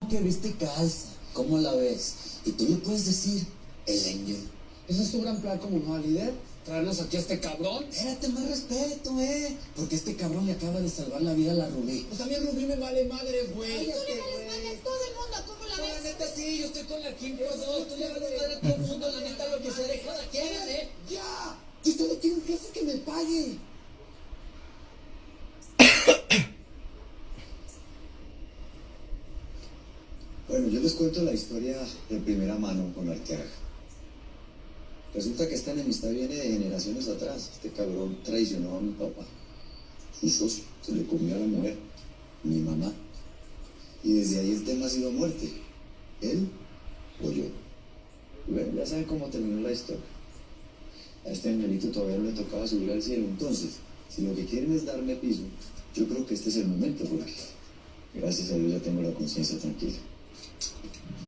que viste calza. ¿Cómo la ves? Y tú le puedes decir, el leño. ¿Ese es tu gran plan como nueva líder? ¿Traernos aquí a este cabrón? Espérate, más respeto, porque este cabrón le acaba de salvar la vida a la Rubí. Pues a mí Rubí me vale madre, güey. Ay, tú le vales madre a todo el mundo, ¿cómo la No, la ves? neta sí, yo estoy con la Kim Pro 2, tú le vales madre a todo el mundo, la neta lo que se deja la quieren, ¡Ya! Yo solo quiero un jefe que me pague. Bueno, yo les cuento la historia de primera mano con Arteaga. Resulta que esta enemistad viene de generaciones atrás. Este cabrón traicionó a mi papá, su socio, se le comió a la mujer, mi mamá. Y desde ahí el tema ha sido muerte. Él o yo. Y bueno, ya saben cómo terminó la historia. A este angelito todavía no le tocaba subir al cielo. Entonces, si lo que quieren es darme piso, yo creo que este es el momento, porque gracias a Dios ya tengo la conciencia tranquila.